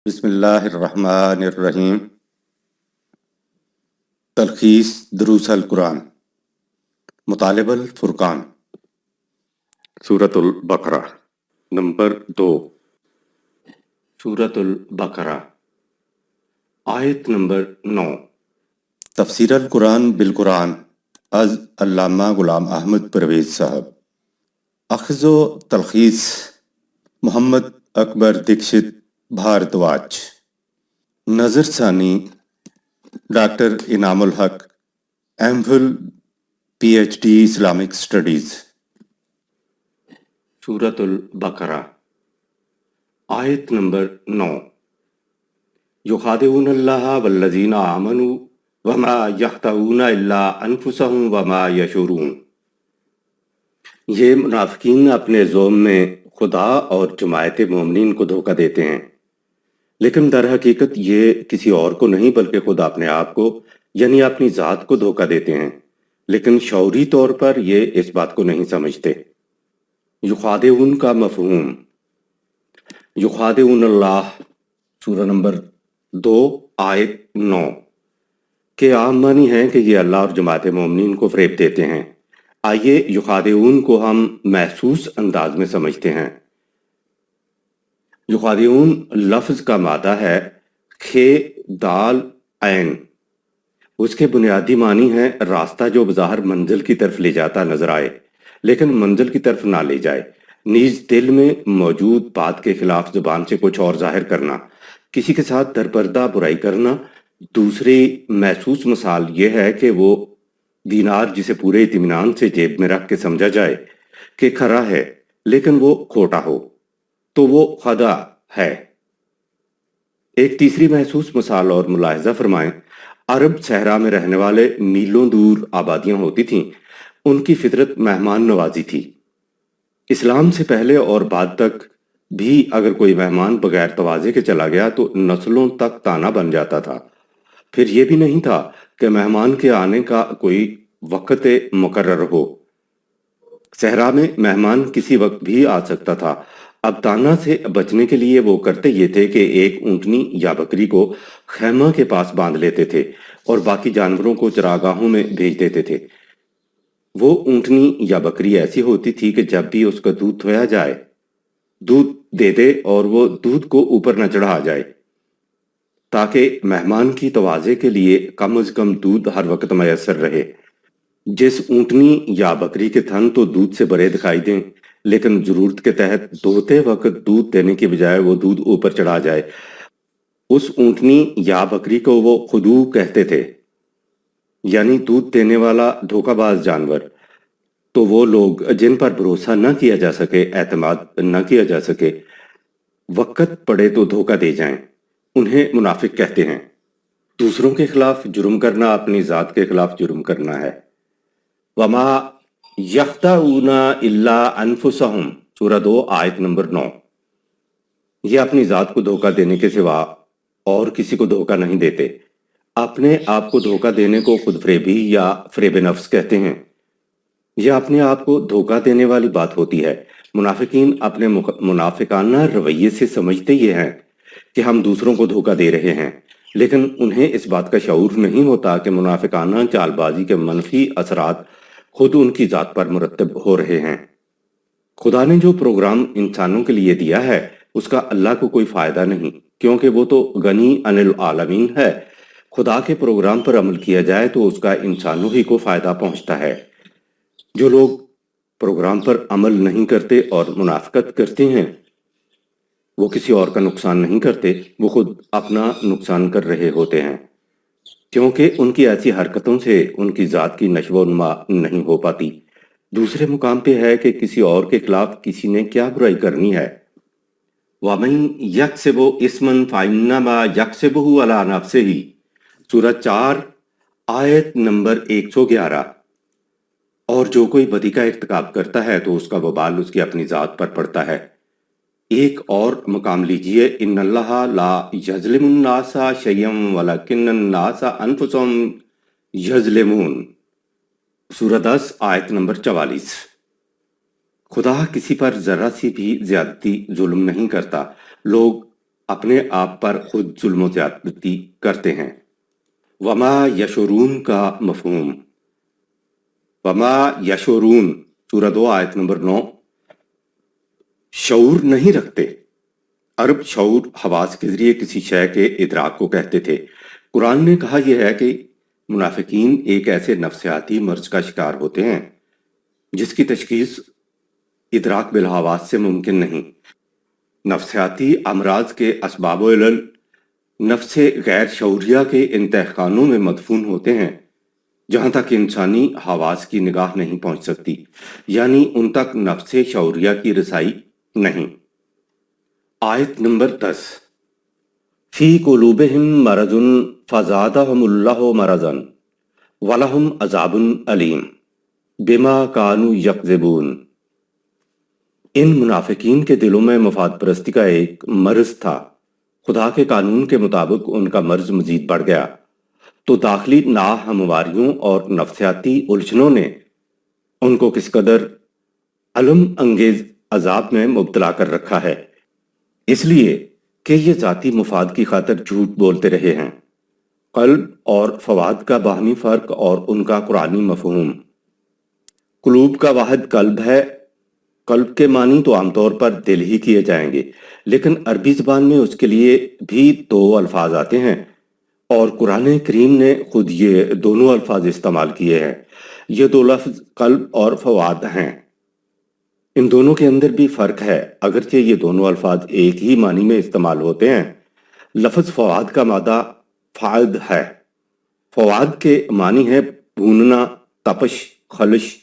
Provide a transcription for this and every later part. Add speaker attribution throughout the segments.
Speaker 1: بسم اللہ الرحمن الرحیم۔ تلخیص دروس القرآن، مطالب الفرقان، سورۃ البقرہ نمبر 2۔ سورۃ البقرہ آیت نمبر 9۔ تفسیر القرآن بالقرآن از علامہ غلام احمد پرویز صاحب۔ اخذ و تلخیص محمد اکبر دکشت بھاردواج۔ نظر ثانی doctor Inam ul-Haq, M Phil P H D Islamic studies. سورۃ البقرہ آیت نمبر 9۔ یخادعون اللہ والذین آمنوا وما یخدعون الا انفسهم وما یشعرون۔ یہ منافقین اپنے زوم میں خدا اور جماعت مومنین کو دھوکہ دیتے ہیں، لیکن در حقیقت یہ کسی اور کو نہیں بلکہ خود اپنے آپ کو یعنی اپنی ذات کو دھوکہ دیتے ہیں، لیکن شعوری طور پر یہ اس بات کو نہیں سمجھتے۔ یخادعون کا مفہوم، یخادعون اللہ سورہ نمبر 2 آیت 9 کے عام معنی ہیں کہ یہ اللہ اور جماعت مومنین کو فریب دیتے ہیں۔ آئیے یخادعون کو ہم محسوس انداز میں سمجھتے ہیں۔ یخادعون لفظ کا مادہ ہے خے دال عین۔ اس کے بنیادی معنی ہے راستہ جو بظاہر منزل کی طرف لے جاتا نظر آئے لیکن منزل کی طرف نہ لے جائے، نیز دل میں موجود بات کے خلاف زبان سے کچھ اور ظاہر کرنا، کسی کے ساتھ درپردہ برائی کرنا۔ دوسری محسوس مثال یہ ہے کہ وہ دینار جسے پورے اطمینان سے جیب میں رکھ کے سمجھا جائے کہ کھرا ہے لیکن وہ کھوٹا ہو تو وہ خدا ہے۔ ایک تیسری محسوس مثال اور ملاحظہ فرمائیں۔ عرب صحرا میں رہنے والے میلوں دور آبادیاں ہوتی تھیں، ان کی فطرت مہمان نوازی تھی۔ اسلام سے پہلے اور بعد تک بھی اگر کوئی مہمان بغیر تواضع کے چلا گیا تو نسلوں تک تانا بن جاتا تھا۔ پھر یہ بھی نہیں تھا کہ مہمان کے آنے کا کوئی وقت مقرر ہو۔ صحرا میں مہمان کسی وقت بھی آ سکتا تھا۔ اب تانا سے بچنے کے لیے وہ کرتے یہ تھے کہ ایک اونٹنی یا بکری کو خیمہ کے پاس باندھ لیتے تھے اور باقی جانوروں کو چراگاہوں میں بھیج دیتے تھے۔ وہ اونٹنی یا بکری ایسی ہوتی تھی کہ جب بھی اس کا دودھ دھویا جائے دودھ دے دے اور وہ دودھ کو اوپر نہ چڑھا جائے، تاکہ مہمان کی تواضع کے لیے کم از کم دودھ ہر وقت میسر رہے۔ جس اونٹنی یا بکری کے تھن تو دودھ سے بھرے دکھائی دیں لیکن ضرورت کے تحت دھوتے وقت دودھ دینے کے بجائے وہ دودھ اوپر چڑھا جائے، اس اونٹنی یا بکری کو وہ خدو کہتے تھے، یعنی دودھ دینے والا دھوکہ باز جانور۔ تو وہ لوگ جن پر بھروسہ نہ کیا جا سکے، اعتماد نہ کیا جا سکے، وقت پڑے تو دھوکہ دے جائیں، انہیں منافق کہتے ہیں۔ دوسروں کے خلاف جرم کرنا اپنی ذات کے خلاف جرم کرنا ہے۔ وما یخدعون الا انفسهم سورہ 2 آیت نمبر 9۔ یہ اپنی ذات کو دھوکہ دینے کے سوا اور کسی کو دھوکہ نہیں دیتے۔ اپنے آپ کو دھوکہ دینے کو خود فریبی یا فریب نفس کہتے ہیں۔ یہ اپنے آپ کو دھوکہ دینے والی بات ہوتی ہے۔ منافقین اپنے منافقانہ رویے سے سمجھتے یہ ہیں کہ ہم دوسروں کو دھوکہ دے رہے ہیں، لیکن انہیں اس بات کا شعور نہیں ہوتا کہ منافقانہ چال بازی کے منفی اثرات خود ان کی ذات پر مرتب ہو رہے ہیں۔ خدا نے جو پروگرام انسانوں کے لیے دیا ہے اس کا اللہ کو کوئی فائدہ نہیں، کیونکہ وہ تو غنی عن العالمین ہے۔ خدا کے پروگرام پر عمل کیا جائے تو اس کا انسانوں ہی کو فائدہ پہنچتا ہے۔ جو لوگ پروگرام پر عمل نہیں کرتے اور منافقت کرتے ہیں وہ کسی اور کا نقصان نہیں کرتے، وہ خود اپنا نقصان کر رہے ہوتے ہیں، کیونکہ ان کی ایسی حرکتوں سے ان کی ذات کی نشو و نما نہیں ہو پاتی۔ دوسرے مقام پہ ہے کہ کسی اور کے خلاف کسی نے کیا برائی کرنی ہے۔ وَمَن يَكْسِبْ إِثْمًا فَإِنَّمَا يَكْسِبُهُ عَلَى نَفْسِهِ سورہ 4 آیت نمبر 111۔ اور جو کوئی بدی کا ارتکاب کرتا ہے تو اس کا وبال اس کی اپنی ذات پر پڑتا ہے۔ ایک اور مقام لیجئے، ان اللہ لا یظلم الناس شیئا ولکن الناس انفسهم یظلمون سورہ 10 آیت نمبر 44۔ خدا کسی پر ذرا سی بھی زیادتی ظلم نہیں کرتا، لوگ اپنے آپ پر خود ظلم و زیادتی کرتے ہیں۔ وما یشعرون کا مفہوم۔ وما یشعرون سورہ 2 آیت نمبر 9، شعور نہیں رکھتے۔ عرب شعور حواس کے ذریعے کسی شے کے ادراک کو کہتے تھے۔ قرآن نے کہا یہ ہے کہ منافقین ایک ایسے نفسیاتی مرض کا شکار ہوتے ہیں جس کی تشخیص ادراک بالحواس سے ممکن نہیں۔ نفسیاتی امراض کے اسباب و علل نفس غیر شعوریہ کے ان تہخانوں میں مدفون ہوتے ہیں جہاں تک انسانی حواس کی نگاہ نہیں پہنچ سکتی، یعنی ان تک نفس شعوریہ کی رسائی نہیں۔ آیت نمبر 10، فی قلوبہم مرض فزادہم اللہ مرضا ولہم عذاب علیم بما کانوا یکذبون۔ ان منافقین کے دلوں میں مفاد پرستی کا ایک مرض تھا۔ خدا کے قانون کے مطابق ان کا مرض مزید بڑھ گیا تو داخلی ناہمواریوں اور نفسیاتی الجھنوں نے ان کو کس قدر علم انگیز عذاب میں مبتلا کر رکھا ہے، اس لیے کہ یہ ذاتی مفاد کی خاطر جھوٹ بولتے رہے ہیں۔ قلب اور فواد کا باہمی فرق اور ان کا قرآنی مفہوم۔ قلوب کا واحد قلب ہے۔ قلب کے معنی تو عام طور پر دل ہی کیے جائیں گے، لیکن عربی زبان میں اس کے لیے بھی 2 الفاظ آتے ہیں اور قرآن کریم نے خود یہ دونوں الفاظ استعمال کیے ہیں۔ یہ 2 لفظ قلب اور فواد ہیں۔ ان دونوں کے اندر بھی فرق ہے، اگرچہ یہ دونوں الفاظ ایک ہی معنی میں استعمال ہوتے ہیں۔ لفظ فواد کا مادہ فعد ہے۔ فواد کے معنی ہے بھوننا، تپش، خلش،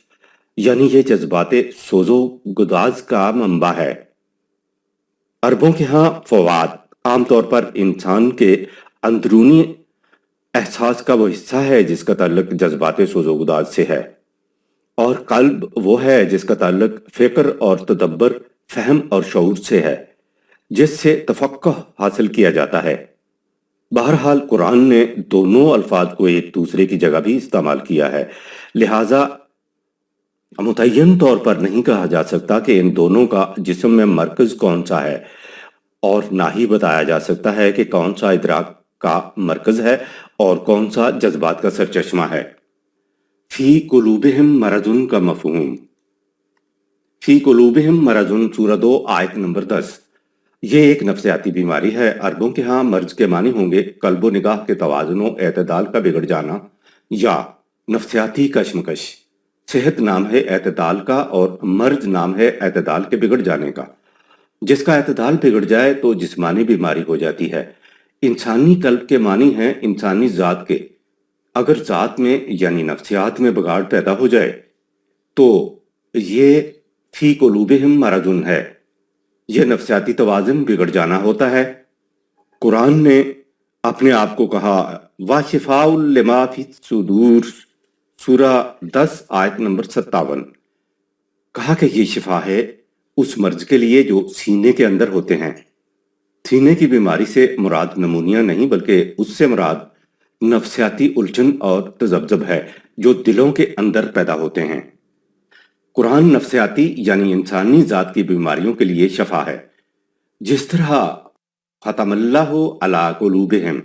Speaker 1: یعنی یہ جذبات سوز و گداز کا منبع ہے۔ عربوں کے ہاں فواد عام طور پر انسان کے اندرونی احساس کا وہ حصہ ہے جس کا تعلق جذبات سوز و گداز سے ہے، اور قلب وہ ہے جس کا تعلق فکر اور تدبر، فہم اور شعور سے ہے، جس سے تفقہ حاصل کیا جاتا ہے۔ بہرحال قرآن نے دونوں الفاظ کو ایک دوسرے کی جگہ بھی استعمال کیا ہے، لہٰذا متعین طور پر نہیں کہا جا سکتا کہ ان دونوں کا جسم میں مرکز کون سا ہے، اور نہ ہی بتایا جا سکتا ہے کہ کون سا ادراک کا مرکز ہے اور کون سا جذبات کا سرچشمہ ہے۔ فی قلوبہم مرض کا مفہوم۔ فی قلوبہم مرض سورہ 2 آیت نمبر 10، یہ ایک نفسیاتی بیماری ہے۔ عربوں کے ہاں مرض کے معنی ہوں گے قلب و نگاہ کے توازن و اعتدال کا بگڑ جانا یا نفسیاتی کشمکش۔ صحت نام ہے اعتدال کا اور مرض نام ہے اعتدال کے بگڑ جانے کا۔ جس کا اعتدال بگڑ جائے تو جسمانی بیماری ہو جاتی ہے۔ انسانی قلب کے معنی ہیں انسانی ذات کے۔ اگر ذات میں یعنی نفسیات میں بگاڑ پیدا ہو جائے تو یہ فی قلوبہم مرض ہے، یہ نفسیاتی توازن بگڑ جانا ہوتا ہے۔ قرآن نے اپنے آپ کو کہا وَشِفَاءٌ لِمَا فِی الصُّدُورِ، سورہ 10 آیت نمبر 57، کہا کہ یہ شفا ہے اس مرض کے لیے جو سینے کے اندر ہوتے ہیں۔ سینے کی بیماری سے مراد نمونیا نہیں بلکہ اس سے مراد نفسیاتی الجھن اور تذبذب ہے جو دلوں کے اندر پیدا ہوتے ہیں۔ قرآن نفسیاتی یعنی انسانی ذات کی بیماریوں کے لیے شفا ہے۔ جس طرح ختم اللہ علی قلوبہم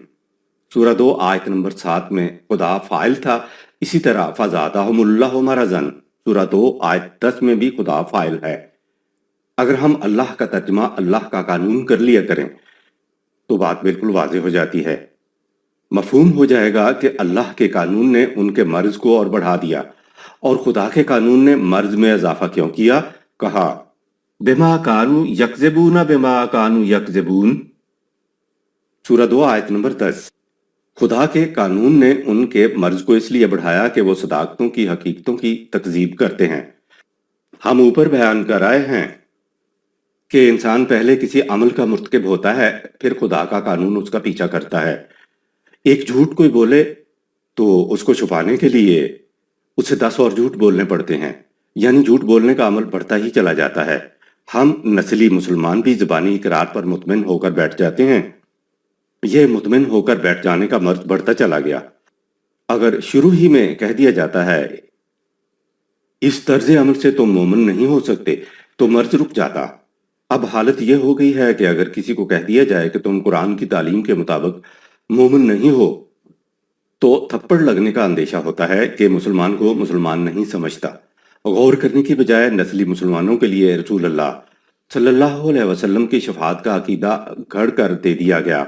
Speaker 1: سورہ 2 آیت نمبر 7 میں خدا فاعل تھا، اسی طرح فزادہم اللہ مرضا سورہ 2 آیت 10 میں بھی خدا فاعل ہے۔ اگر ہم اللہ کا ترجمہ اللہ کا قانون کر لیا کریں تو بات بالکل واضح ہو جاتی ہے۔ مفہوم ہو جائے گا کہ اللہ کے قانون نے ان کے مرض کو اور بڑھا دیا، اور خدا کے قانون نے مرض میں اضافہ کیوں کیا؟ کہا بما کانوا یکذبون بما کانوا یکذبون سورہ 2 آیت نمبر 10۔ خدا کے قانون نے ان کے مرض کو اس لیے بڑھایا کہ وہ صداقتوں کی حقیقتوں کی تکذیب کرتے ہیں۔ ہم اوپر بیان کر آئے ہیں کہ انسان پہلے کسی عمل کا مرتکب ہوتا ہے، پھر خدا کا قانون اس کا پیچھا کرتا ہے۔ ایک جھوٹ کوئی بولے تو اس کو چھپانے کے لیے اسے 10 اور جھوٹ بولنے پڑتے ہیں، یعنی جھوٹ بولنے کا عمل بڑھتا ہی چلا جاتا ہے۔ ہم نسلی مسلمان بھی زبانی اقرار پر مطمئن ہو کر بیٹھ جاتے ہیں۔ یہ مطمئن ہو کر بیٹھ جانے کا مرض بڑھتا چلا گیا۔ اگر شروع ہی میں کہہ دیا جاتا ہے اس طرز عمل سے تم مومن نہیں ہو سکتے تو مرض رک جاتا، اب حالت یہ ہو گئی ہے کہ اگر کسی کو کہہ دیا جائے کہ تم قرآن کی تعلیم کے مطابق مومن نہیں ہو تو تھپڑ لگنے کا اندیشہ ہوتا ہے کہ مسلمان کو مسلمان نہیں سمجھتا۔ غور کرنے کی بجائے نسلی مسلمانوں کے لیے رسول اللہ صلی اللہ علیہ وسلم کی شفاعت کا عقیدہ گھڑ کر دے دیا گیا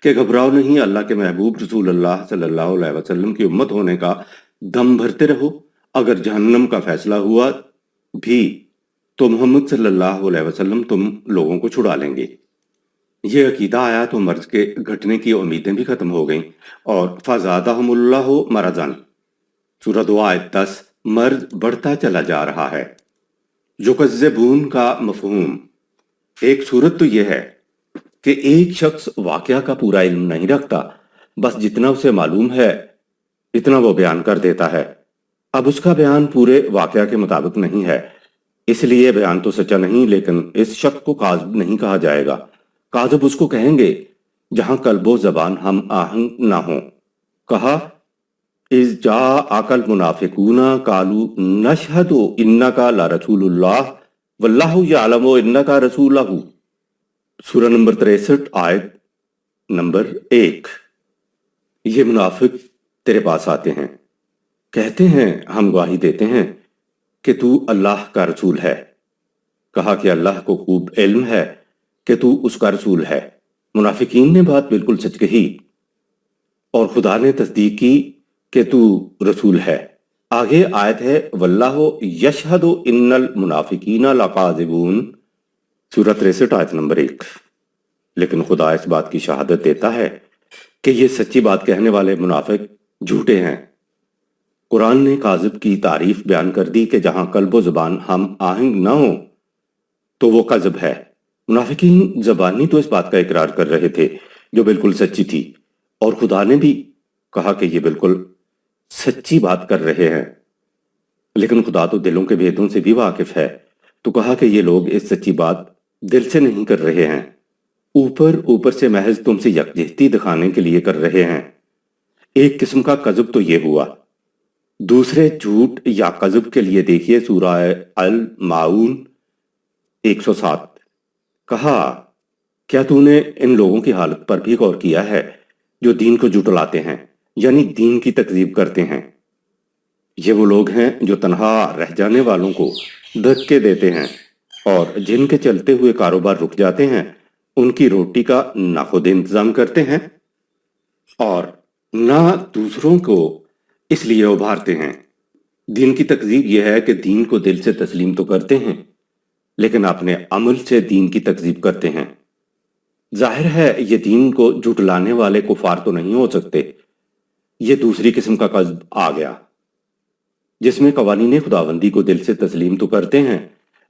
Speaker 1: کہ گھبراؤ نہیں، اللہ کے محبوب رسول اللہ صلی اللہ علیہ وسلم کی امت ہونے کا دم بھرتے رہو، اگر جہنم کا فیصلہ ہوا بھی تو محمد صلی اللہ علیہ وسلم تم لوگوں کو چھڑا لیں گے۔ یہ عقیدہ آیا تو مرض کے گھٹنے کی امیدیں بھی ختم ہو گئیں، اور فَزَادَهُمُ اللَّهُ مَرَضًا سورہ 2 آیت 10۔ مرض بڑھتا چلا جا رہا ہے۔ یکذبون کا مفہوم، ایک صورت تو یہ ہے کہ ایک شخص واقعہ کا پورا علم نہیں رکھتا، بس جتنا اسے معلوم ہے اتنا وہ بیان کر دیتا ہے۔ اب اس کا بیان پورے واقعہ کے مطابق نہیں ہے، اس لیے بیان تو سچا نہیں، لیکن اس شخص کو کاذب نہیں کہا جائے گا۔ کاذب اس کو کہیں گے جہاں قلب و زبان ہم آہنگ نہ ہوں۔ کہا اِذْ جَاءَكَ الْمُنَافِقُونَ قَالُوا نَشْهَدُ إِنَّكَ لَرَسُولُ اللَّهِ وَاللَّهُ يَعْلَمُ إِنَّكَ رَسُولُهُ سورہ نمبر 63 آیت نمبر 1۔ یہ منافق تیرے پاس آتے ہیں، کہتے ہیں ہم گواہی دیتے ہیں کہ تو اللہ کا رسول ہے۔ کہا کہ اللہ کو خوب علم ہے کہ تو اس کا رسول ہے۔ منافقین نے بات بالکل سچ کہی اور خدا نے تصدیق کی کہ تو رسول ہے۔ آگے آیت ہے واللہ یشہد ان المنافقین لکاذبون سورہ 63 آیت نمبر 1۔ لیکن خدا اس بات کی شہادت دیتا ہے کہ یہ سچی بات کہنے والے منافق جھوٹے ہیں۔ قرآن نے کاذب کی تعریف بیان کر دی کہ جہاں قلب و زبان ہم آہنگ نہ ہوں تو وہ کذب ہے۔ منافقین زبانی تو اس بات کا اقرار کر رہے تھے جو بالکل سچی تھی، اور خدا نے بھی کہا کہ یہ بالکل سچی بات کر رہے ہیں، لیکن خدا تو دلوں کے بھیدوں سے بھی واقف ہے، تو کہا کہ یہ لوگ اس سچی بات دل سے نہیں کر رہے ہیں، اوپر سے محض تم سے یکجہتی دکھانے کے لیے کر رہے ہیں۔ ایک قسم کا کذب تو یہ ہوا۔ دوسرے جھوٹ یا کذب کے لیے دیکھیے سورہ الماعون 107۔ کہا کیا تو نے ان لوگوں کی حالت پر بھی غور کیا ہے جو دین کو جھٹلاتے ہیں، یعنی دین کی تکذیب کرتے ہیں؟ یہ وہ لوگ ہیں جو تنہا رہ جانے والوں کو دھکے دیتے ہیں، اور جن کے چلتے ہوئے کاروبار رک جاتے ہیں ان کی روٹی کا نہ خود انتظام کرتے ہیں اور نہ دوسروں کو اس لیے ابھارتے ہیں۔ دین کی تکذیب یہ ہے کہ دین کو دل سے تسلیم تو کرتے ہیں لیکن اپنے عمل سے دین کی تکذیب کرتے ہیں۔ ظاہر ہے یہ دین کو جھٹلانے والے کفار تو نہیں ہو سکتے۔ یہ دوسری قسم کا کذب آ گیا جس میں قوانین خداوندی کو دل سے تسلیم تو کرتے ہیں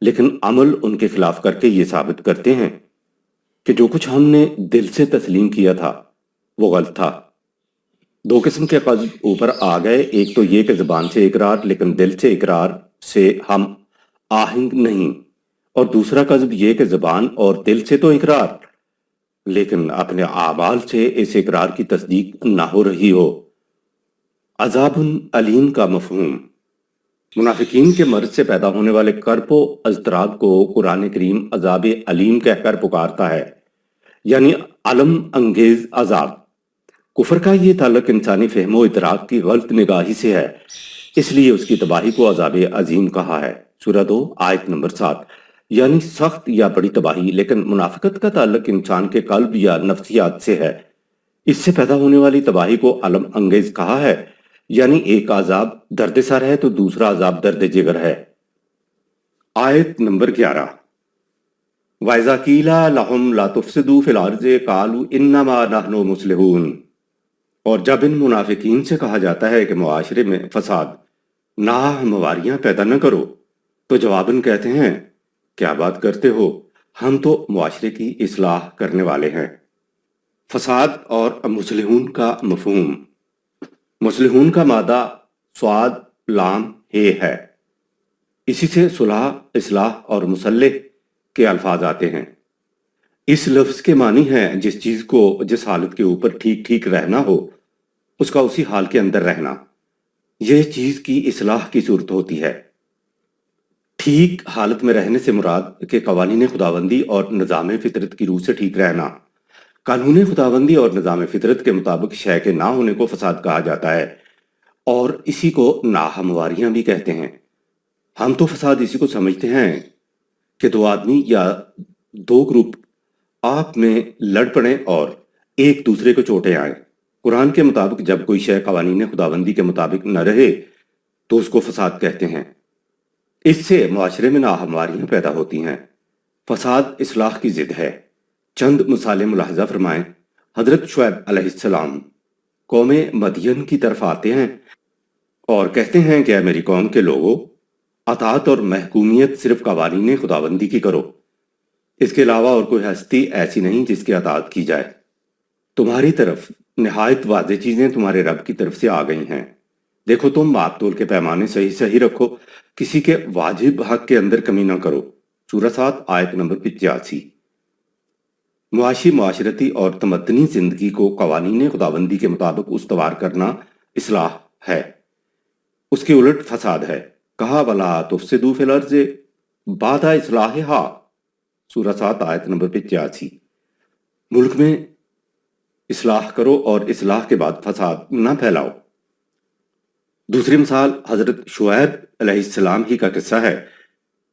Speaker 1: لیکن عمل ان کے خلاف کر کے یہ ثابت کرتے ہیں کہ جو کچھ ہم نے دل سے تسلیم کیا تھا وہ غلط تھا۔ دو قسم کے کذب اوپر آ گئے، ایک تو یہ کہ زبان سے اقرار لیکن دل سے اقرار سے ہم آہنگ نہیں، اور دوسرا کذب یہ کہ زبان اور دل سے تو اقرار لیکن اپنے اعمال سے اس اقرار کی تصدیق نہ ہو رہی ہو۔ عذاب علیم کا مفہوم، منافقین کے مرض سے پیدا ہونے والے کرب و اضطراب کو قرآن کریم عذاب علیم کہہ کر پکارتا ہے، یعنی علم انگیز عذاب۔ کفر کا یہ تعلق انسانی فہم و ادراک کی غلط نگاہی سے ہے، اس لیے اس کی تباہی کو عذاب عظیم کہا ہے۔ سورہ 2 آیت نمبر 7، یعنی سخت یا بڑی تباہی۔ لیکن منافقت کا تعلق انسان کے قلب یا نفسیات سے ہے، اس سے پیدا ہونے والی تباہی کو علم انگیز کہا ہے، یعنی ایک عذاب درد سر ہے تو دوسرا عذاب درد جگر ہے۔ آیت نمبر 11، وَإِذَا قِيلَ لَهُمْ لَا تُفْسِدُوا فِي الْأَرْضِ قَالُوا إِنَّمَا نَحْنُ مُصْلِحُونَ، اور جب ان منافقین سے کہا جاتا ہے کہ معاشرے میں فساد ناہمواریاں پیدا نہ کرو تو جواباً کہتے ہیں کیا بات کرتے ہو، ہم تو معاشرے کی اصلاح کرنے والے ہیں۔ فساد اور مصلحون کا مفہوم، مصلحون کا مادہ سواد لام ہے، اسی سے صلح، اصلاح اور مصلح کے الفاظ آتے ہیں۔ اس لفظ کے معنی ہے جس چیز کو جس حالت کے اوپر ٹھیک ٹھیک رہنا ہو اس کا اسی حال کے اندر رہنا، یہ چیز کی اصلاح کی صورت ہوتی ہے۔ ٹھیک حالت میں رہنے سے مراد کہ قوانین خداوندی اور نظام فطرت کی روح سے ٹھیک رہنا۔ قانون خداوندی اور نظام فطرت کے مطابق شے کے نہ ہونے کو فساد کہا جاتا ہے، اور اسی کو ناہمواریاں بھی کہتے ہیں۔ ہم تو فساد اسی کو سمجھتے ہیں کہ دو آدمی یا دو گروپ آپ میں لڑ پڑیں اور ایک دوسرے کو چوٹیں آئیں۔ قرآن کے مطابق جب کوئی شے قوانین خداوندی کے مطابق نہ رہے تو اس کو فساد کہتے ہیں۔ اس سے معاشرے میں ناہمواریاں پیدا ہوتی ہیں۔ فساد اصلاح کی ضد ہے۔ چند مثالیں ملاحظہ فرمائیں۔ حضرت شعیب علیہ السلام قوم مدین کی طرف آتے ہیں اور کہتے ہیں کہ اے میری قوم کے لوگوں، اطاعت اور محکومیت صرف قوانین خداوندی کی کرو، اس کے علاوہ اور کوئی ہستی ایسی نہیں جس کی اطاعت کی جائے۔ تمہاری طرف نہایت واضح چیزیں تمہارے رب کی طرف سے آ گئی ہیں۔ دیکھو تم ماپ تول کے پیمانے صحیح رکھو، کسی کے واجب حق کے اندر کمی نہ کرو۔ سورہ 7 آیت نمبر 85۔ معاشی، معاشرتی اور تمدنی زندگی کو قوانین خداوندی کے مطابق استوار کرنا اصلاح ہے، اس کے الٹ فساد ہے۔ کہا وَلَا تُفْسِدُوا فِي الْأَرْضِ بَعْدَ إِصْلَاحِهَا، سورہ 7 آیت نمبر 85۔ ملک میں اصلاح کرو اور اصلاح کے بعد فساد نہ پھیلاؤ۔ دوسری مثال حضرت شعیب علیہ السلام ہی کا قصہ ہے۔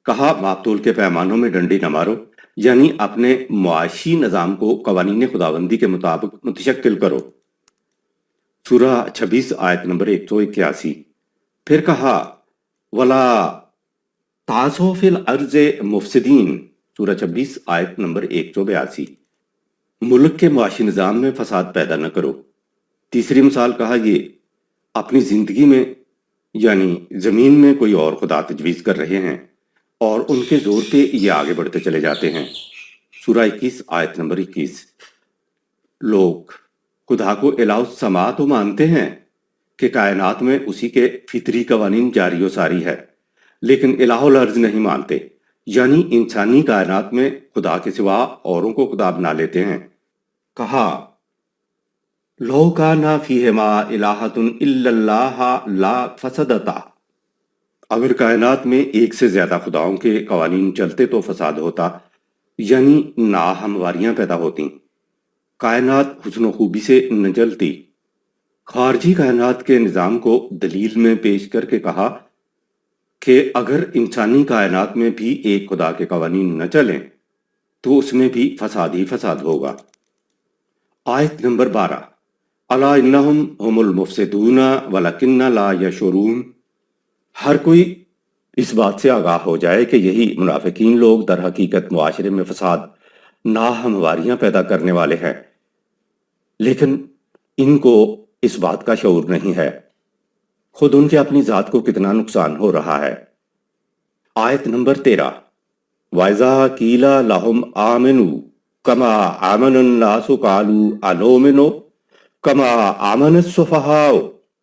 Speaker 1: کہا ماپ تول کے پیمانوں میں ڈنڈی نہ مارو، یعنی اپنے معاشی نظام کو قوانین خداوندی کے مطابق متشکل کرو۔ سورہ 26 آیت نمبر 181۔ پھر کہا وَلَا تَعْثَوْا فِي الْأَرْضِ مُفْسِدِينَ، سورہ 26 آیت نمبر 182۔ ملک کے معاشی نظام میں فساد پیدا نہ کرو۔ تیسری مثال کہا یہ اپنی زندگی میں یعنی زمین میں کوئی اور خدا تجویز کر رہے ہیں اور ان کے زور پہ یہ آگے بڑھتے چلے جاتے ہیں۔ سورہ 21 آیت نمبر 21۔ لوگ خدا کو الہ السما تو مانتے ہیں کہ کائنات میں اسی کے فطری قوانین جاری و ساری ہے، لیکن الہ الارض نہیں مانتے، یعنی انسانی کائنات میں خدا کے سوا اوروں کو خدا بنا لیتے ہیں۔ کہا لو کان فیہما الہۃ الا اللہ لا فسدتا، اگر کائنات میں ایک سے زیادہ خداؤں کے قوانین چلتے تو فساد ہوتا، یعنی ناہمواریاں پیدا ہوتی، کائنات حسن و خوبی سے نہ جلتی۔ خارجی کائنات کے نظام کو دلیل میں پیش کر کے کہا کہ اگر انسانی کائنات میں بھی ایک خدا کے قوانین نہ چلیں تو اس میں بھی فساد ہی فساد ہوگا۔ آیت نمبر 12۔ الا انہم ہم المفسدون ولکن لا یشعرون، ہر کوئی اس بات سے آگاہ ہو جائے کہ یہی منافقین لوگ در حقیقت معاشرے میں فساد، ناہمواریاں پیدا کرنے والے ہیں، لیکن ان کو اس بات کا شعور نہیں ہے۔ خود ان کے اپنی ذات کو کتنا نقصان ہو رہا ہے۔ آیت نمبر 13۔ وَإِذَا قِيلَ لَهُمْ آمِنُوا كَمَا آمَنَ النَّاسُ قَالُوا أَنُؤْمِنُ كَمَا آمَنَ السُّفَهَاءُ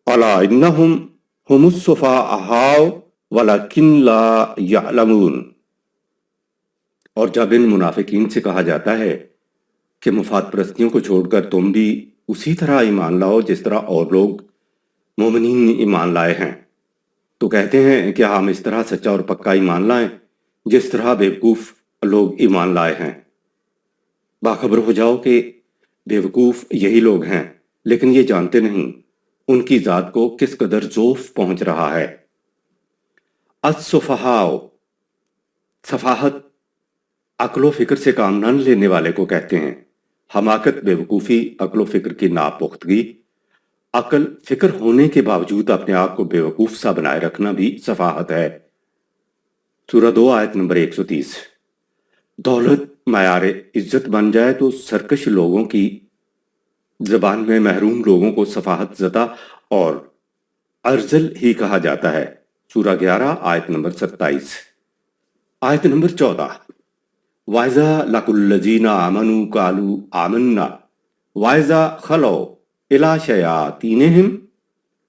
Speaker 1: أَلَا إِنَّهُمْ هُمُ السُّفَهَاءُ وَلَكِنْ لَا يَعْلَمُونَ۔ اور جب ان منافقین سے کہا جاتا ہے کہ مفاد پرستیوں کو چھوڑ کر تم بھی اسی طرح ایمان لاؤ جس طرح اور لوگ مومنین ایمان لائے ہیں، تو کہتے ہیں کہ ہم اس طرح سچا اور پکا ایمان لائیں جس طرح بیوقوف لوگ ایمان لائے ہیں۔ باخبر ہو جاؤ کہ بیوقوف یہی لوگ ہیں، لیکن یہ جانتے نہیں ان کی ذات کو کس قدر ذوف پہنچ رہا ہے۔ السفہاء، سفاہت عقل و فکر سے کام نہ لینے والے کو کہتے ہیں۔ حماقت، بیوقوفی، عقل و فکر کی ناپختگی، عقل فکر ہونے کے باوجود اپنے آپ کو بیوقوف سا بنائے رکھنا بھی سفاہت ہے۔ سورہ 2 آیت نمبر 130۔ دولت معیار عزت بن جائے تو سرکش لوگوں کی زبان میں محروم لوگوں کو سفاہت زدہ اور ارذل ہی کہا جاتا ہے۔ سورہ 11 آیت نمبر 27۔ آیت نمبر 14۔ وَإِذَا لَقُوا الَّذِينَ آمَنُوا قَالُوا آمَنَّا وَإِذَا خَلَوْا إِلَىٰ شَيَاطِینِهِمْ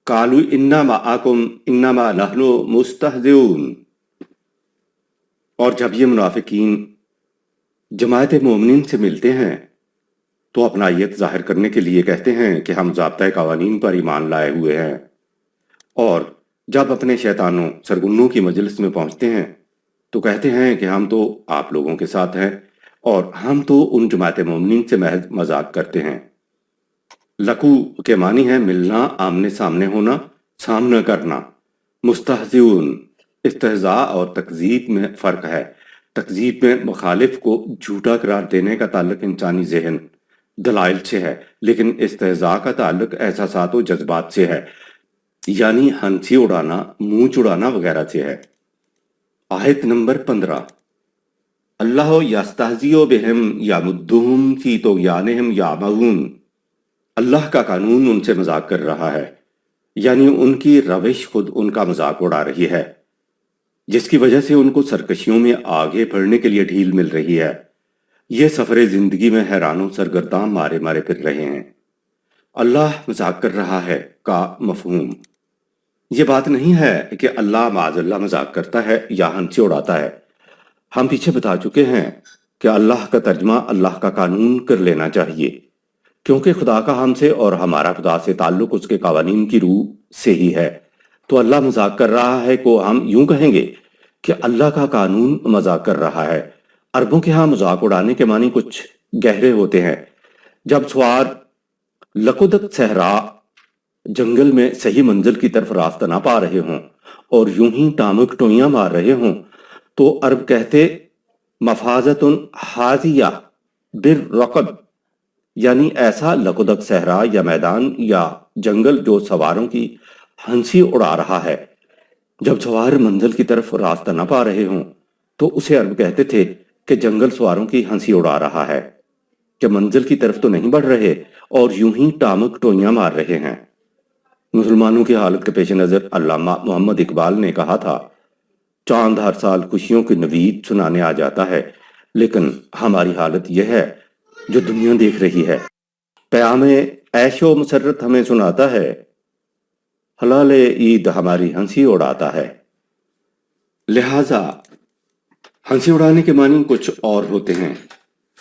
Speaker 1: قَالُوا إِنَّا مَعَكُمْ إِنَّمَا نَحْنُ مُسْتَہْزِئُونَ۔ اور جب یہ منافقین جماعت مومنین سے ملتے ہیں تو اپنائیت ظاہر کرنے کے لیے کہتے ہیں کہ ہم ضابطۂ قوانین پر ایمان لائے ہوئے ہیں، اور جب اپنے شیطانوں سرگنوں کی مجلس میں پہنچتے ہیں تو کہتے ہیں کہ ہم تو آپ لوگوں کے ساتھ ہیں اور ہم تو ان جماعت مومنین سے محض مذاق کرتے ہیں۔ لکو کے معنی ہے ملنا، آمنے سامنے ہونا، سامنا کرنا۔ مستہزئون، استہزاء اور تکذیب میں فرق ہے۔ تکذیب میں مخالف کو جھوٹا قرار دینے کا تعلق انسانی ذہن دلائل سے ہے، لیکن استہزاء کا تعلق احساسات و جذبات سے ہے، یعنی ہنسی اڑانا، منہ چڑانا وغیرہ سے ہے۔ آیت نمبر 15۔ اللہ یستہزئ بہم یمدہم فی طغیانہم یعمہون۔ اللہ کا قانون ان سے مذاق کر رہا ہے، یعنی ان کی روش خود ان کا مذاق اڑا رہی ہے، جس کی وجہ سے ان کو سرکشیوں میں آگے بڑھنے کے لیے ڈھیل مل رہی ہے۔ یہ سفر زندگی میں حیران و سرگرداں مارے مارے پھر رہے ہیں۔ اللہ مذاق کر رہا ہے کا مفہوم یہ بات نہیں ہے کہ اللہ معاذ اللہ مذاق کرتا ہے یا ہنسی اڑاتا ہے۔ ہم پیچھے بتا چکے ہیں کہ اللہ کا ترجمہ اللہ کا قانون کر لینا چاہیے، کیونکہ خدا کا ہم سے اور ہمارا خدا سے تعلق اس کے قوانین کی روح سے ہی ہے۔ تو اللہ مذاق کر رہا ہے کو ہم یوں کہیں گے کہ اللہ کا قانون مذاق کر رہا ہے۔ عربوں کے ہاں مذاق اڑانے کے معنی کچھ گہرے ہوتے ہیں۔ جب سوار لقدت صحرا جنگل میں صحیح منزل کی طرف راستہ نہ پا رہے ہوں اور یوں ہی ٹامک ٹوئیاں مار رہے ہوں تو عرب کہتے مفازت حاضیہ بالرقب، یعنی ایسا لقدق صحرا یا میدان یا جنگل جو سواروں کی ہنسی اڑا رہا ہے۔ جب سوار منزل کی طرف راستہ نہ پا رہے ہوں تو اسے عرب کہتے تھے کہ جنگل سواروں کی ہنسی اڑا رہا ہے، کہ منزل کی طرف تو نہیں بڑھ رہے اور یوں ہی ٹامک ٹوئیاں مار رہے ہیں۔ مسلمانوں کی حالت کے پیش نظر علامہ محمد اقبال نے کہا تھا، چاند ہر سال خوشیوں کی نوید سنانے آ جاتا ہے، لیکن ہماری حالت یہ ہے جو دنیا دیکھ رہی ہے۔ پیام عیش و مسرت ہمیں سناتا ہے، ہلال عید ہماری ہنسی اڑاتا ہے۔ لہٰذا ہنسی اڑانے کے معنی کچھ اور ہوتے ہیں۔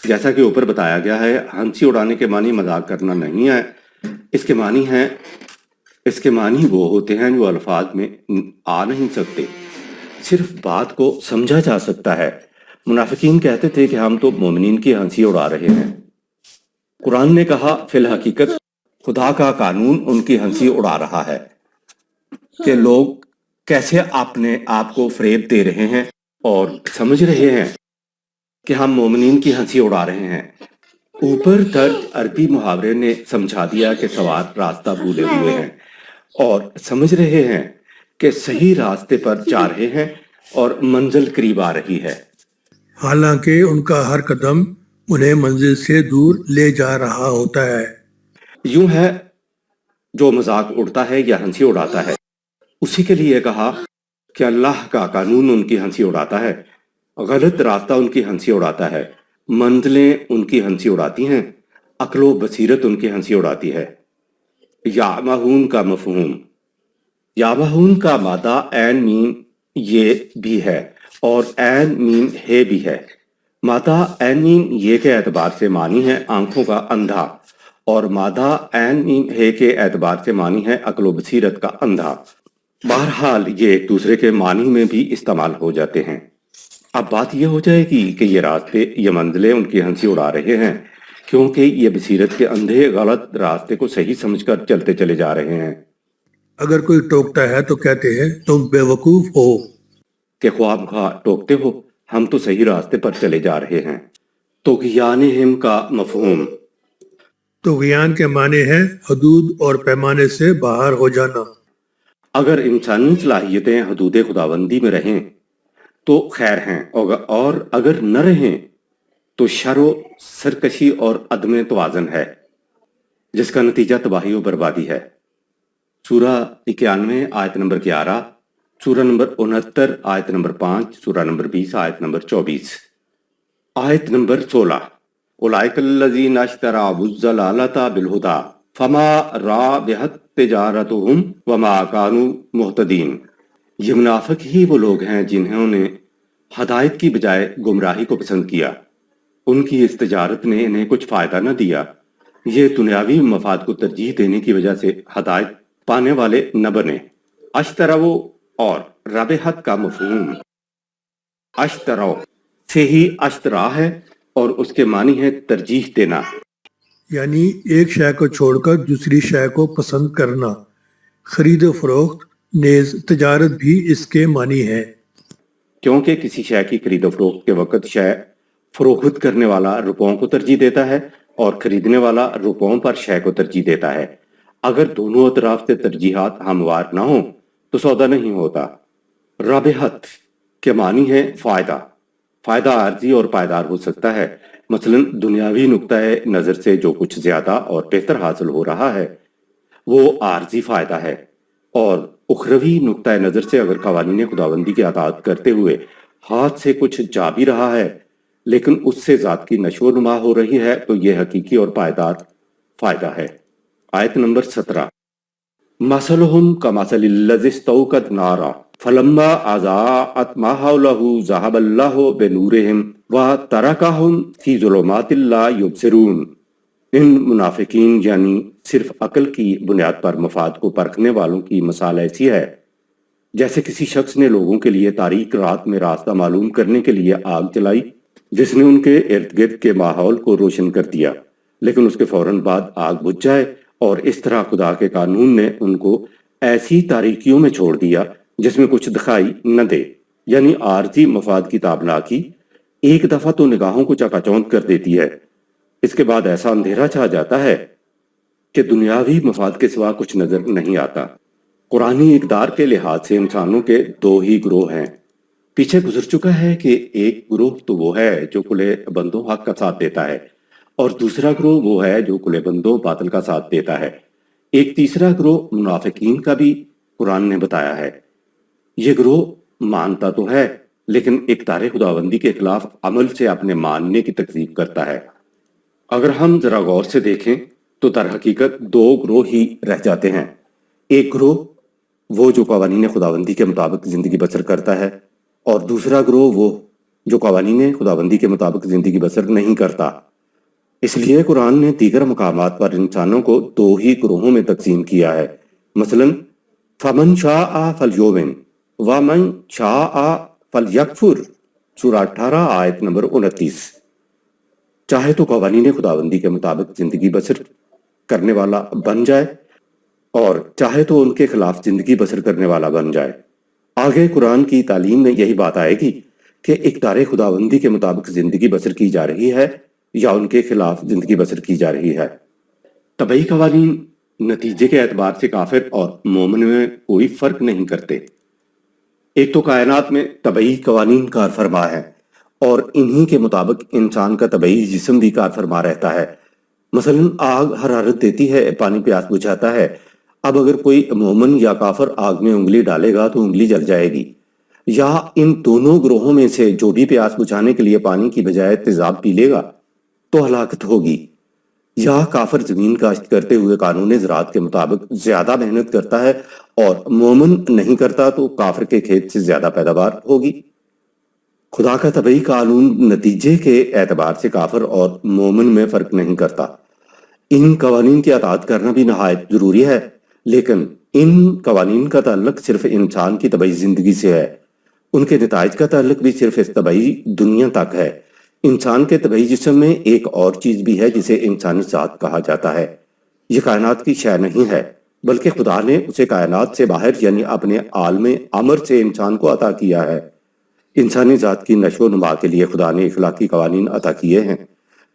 Speaker 1: جیسا کہ اوپر بتایا گیا ہے، ہنسی اڑانے کے معنی مذاق کرنا نہیں ہے، اس کے معنی وہ ہوتے ہیں جو الفاظ میں آ نہیں سکتے، صرف بات کو سمجھا جا سکتا ہے۔ منافقین کہتے تھے کہ ہم تو مومنین کی ہنسی اڑا رہے ہیں۔ قرآن نے کہا فی الحقیقت خدا کا قانون ان کی ہنسی اڑا رہا ہے کہ لوگ کیسے اپنے آپ کو فریب دے رہے ہیں اور سمجھ رہے ہیں کہ ہم مومنین کی ہنسی اڑا رہے ہیں۔ اوپر درج عربی محاورے نے سمجھا دیا کہ سوار راستہ بھولے ہوئے ہیں اور سمجھ رہے ہیں کہ صحیح راستے پر جا رہے ہیں اور منزل قریب آ رہی ہے،
Speaker 2: حالانکہ ان کا ہر قدم انہیں منزل سے دور لے جا رہا ہوتا ہے۔
Speaker 1: یوں ہے جو مذاق اڑتا ہے یا ہنسی اڑاتا ہے، اسی کے لیے کہا کہ اللہ کا قانون ان کی ہنسی اڑاتا ہے، غلط راستہ ان کی ہنسی اڑاتا ہے، منزلیں ان کی ہنسی اڑاتی ہیں، عقل و بصیرت ان کی ہنسی اڑاتی ہے۔ یعمہون کا مفہوم، یعمہون کا مادہ عین میم یہ بھی ہے اور عین میم ہے بھی ہے۔ مادہ عین میم یہ کے اعتبار سے معنی ہے آنکھوں کا اندھا، اور مادہ عین میم ہے کے اعتبار سے معنی ہے عقل و بصیرت کا اندھا۔ بہرحال یہ ایک دوسرے کے معنی میں بھی استعمال ہو جاتے ہیں۔ اب بات یہ ہو جائے گی کہ یہ راستے، یہ منزلیں ان کی ہنسی اڑا رہے ہیں کیونکہ یہ بصیرت کے اندھے غلط راستے کو صحیح سمجھ کر چلتے چلے جا رہے ہیں۔
Speaker 2: اگر کوئی ٹوکتا ہے تو کہتے ہیں تم بے وقوف ہو،
Speaker 1: کہ خواہ مخواہ ٹوکتے ہو، ہم تو صحیح راستے پر چلے جا رہے ہیں۔ طغیانہم کا مفہوم،
Speaker 2: طغیان کے معنی ہے حدود اور پیمانے سے باہر ہو جانا۔
Speaker 1: اگر انسانی صلاحیتیں حدود خداوندی میں رہیں تو خیر ہیں، اور اگر نہ رہیں تو شر و سرکشی اور عدم توازن ہے، جس کا نتیجہ تباہی و بربادی ہے۔ سورہ 91 آیت نمبر 11، سورہ نمبر 69 آیت نمبر 5، سورہ نمبر 20 آیت نمبر 24۔ آیت نمبر 16، اولئک الذین اشتروا الضلالۃ بالہدی فما رابحت تجارتہم وما کانوا مہتدین۔ یہ منافق ہی وہ لوگ ہیں جنہوں نے ہدایت کی بجائے گمراہی کو پسند کیا، ان کی اس تجارت نے انہیں کچھ فائدہ نہ دیا، یہ دنیاوی مفاد کو ترجیح دینے کی وجہ سے ہدایت پانے والے نہ بنے۔ اشتروا اور رابحت کا مفہوم اشترو سے ہی اشترا ہے اور اس کے معنی ہے ترجیح دینا۔
Speaker 2: یعنی ایک شے کو چھوڑ کر دوسری شے کو پسند کرنا۔ خرید و فروخت نیز تجارت بھی اس کے معنی ہے۔
Speaker 1: کیونکہ کسی شے کی خرید و فروخت کے وقت شے فروخت کرنے والا روپوں کو ترجیح دیتا ہے اور خریدنے والا روپوں پر شے کو ترجیح دیتا ہے۔ اگر دونوں اطراف سے ترجیحات ہموار نہ ہوں تو سودا نہیں ہوتا۔ رابحت کے معنی ہے فائدہ۔ فائدہ عارضی اور پائیدار ہو سکتا ہے، مثلا دنیاوی نقطہ نظر سے جو کچھ زیادہ اور بہتر حاصل ہو رہا ہے وہ عارضی فائدہ ہے، اور اخروی نقطہ نظر سے اگر قوانین خداوندی کی اطاعت کرتے ہوئے ہاتھ سے کچھ جا بھی رہا ہے لیکن اس سے ذات کی نشو و نما ہو رہی ہے تو یہ حقیقی اور پائیدار فائدہ ہے۔ آیت نمبر 17، مثلہم کمثل الذی استوقد نارا فلما اضاءت ما حولہ ذہب اللہ بنورہم وترکہم فی ظلمات لا یبصرون۔ ان منافقین یعنی صرف عقل کی بنیاد پر مفاد کو پرکھنے والوں کی مثال ایسی ہے جیسے کسی شخص نے لوگوں کے لیے تاریک رات میں راستہ معلوم کرنے کے لیے آگ جلائی جس نے ان کے ارد گرد کے ماحول کو روشن کر دیا، لیکن اس کے فوراً بعد آگ بجھ جائے، اور اس طرح خدا کے قانون نے ان کو ایسی تاریکیوں میں چھوڑ دیا جس میں کچھ دکھائی نہ دے، یعنی عارضی مفاد کی تابلا کی ایک دفعہ تو نگاہوں کو چکا چوند کر دیتی ہے، اس کے بعد ایسا اندھیرا چھا جاتا ہے کہ دنیاوی مفاد کے سوا کچھ نظر نہیں آتا۔ قرآنی اقدار کے لحاظ سے انسانوں کے دو ہی گروہ ہیں۔ پیچھے گزر چکا ہے کہ ایک گروہ تو وہ ہے جو کھلے بندوں حق کا ساتھ دیتا ہے، اور دوسرا گروہ وہ ہے جو کھلے بندوں باطل کا ساتھ دیتا ہے۔ ایک تیسرا گروہ منافقین کا بھی قرآن نے بتایا ہے۔ یہ گروہ مانتا تو ہے لیکن اقدار خداوندی کے خلاف عمل سے اپنے ماننے کی تکذیب کرتا ہے۔ اگر ہم ذرا غور سے دیکھیں تو در حقیقت دو گروہ ہی رہ جاتے ہیں۔ ایک گروہ وہ جو قوانین خداوندی کے مطابق زندگی بسر کرتا ہے، اور دوسرا گروہ وہ جو قوانین خداوندی کے مطابق زندگی بسر نہیں کرتا۔ اس لیے قرآن نے دیگر مقامات پر انسانوں کو دو ہی گروہوں میں تقسیم کیا ہے، مثلا فمن شاء فلیؤمن ومن شاء فلیکفر، سورہ 18 آیت نمبر 29۔ چاہے تو قوانین خداوندی کے مطابق زندگی بسر کرنے والا بن جائے اور چاہے تو ان کے خلاف زندگی بسر کرنے والا بن جائے۔ آگے قرآن کی تعلیم میں یہی بات آئے گی کہ اقدار خداوندی کے مطابق زندگی بسر کی جا رہی ہے یا ان کے خلاف زندگی بسر کی جا رہی ہے۔ طبعی قوانین نتیجے کے اعتبار سے کافر اور مومن میں کوئی فرق نہیں کرتے۔ ایک تو کائنات میں طبعی قوانین کار فرما ہے اور انہی کے مطابق انسان کا طبعی جسم بھی کار فرما رہتا ہے۔ مثلا آگ حرارت دیتی ہے، پانی پیاس بجھاتا ہے۔ اب اگر کوئی مومن یا کافر آگ میں انگلی ڈالے گا تو انگلی جل جائے گی، یا ان دونوں گروہوں میں سے جو بھی پیاس بجھانے کے لیے پانی کی بجائے تیزاب پی لے گا تو ہلاکت ہوگی، یا کافر زمین کاشت کرتے ہوئے قانون زراعت کے مطابق زیادہ محنت کرتا ہے اور مومن نہیں کرتا تو کافر کے کھیت سے زیادہ پیداوار ہوگی۔ خدا کا طبعی قانون نتیجے کے اعتبار سے کافر اور مومن میں فرق نہیں کرتا۔ ان قوانین کی اطاعت کرنا بھی نہایت ضروری ہے، لیکن ان قوانین کا تعلق صرف انسان کی طبعی زندگی سے ہے، ان کے نتائج کا تعلق بھی صرف اس طبعی دنیا تک ہے۔ انسان کے طبعی جسم میں ایک اور چیز بھی ہے جسے انسانی ذات کہا جاتا ہے۔ یہ کائنات کی شے نہیں ہے بلکہ خدا نے اسے کائنات سے باہر یعنی اپنے عالم امر سے انسان کو عطا کیا ہے۔ انسانی ذات کی نشو و نما کے لیے خدا نے اخلاقی قوانین عطا کیے ہیں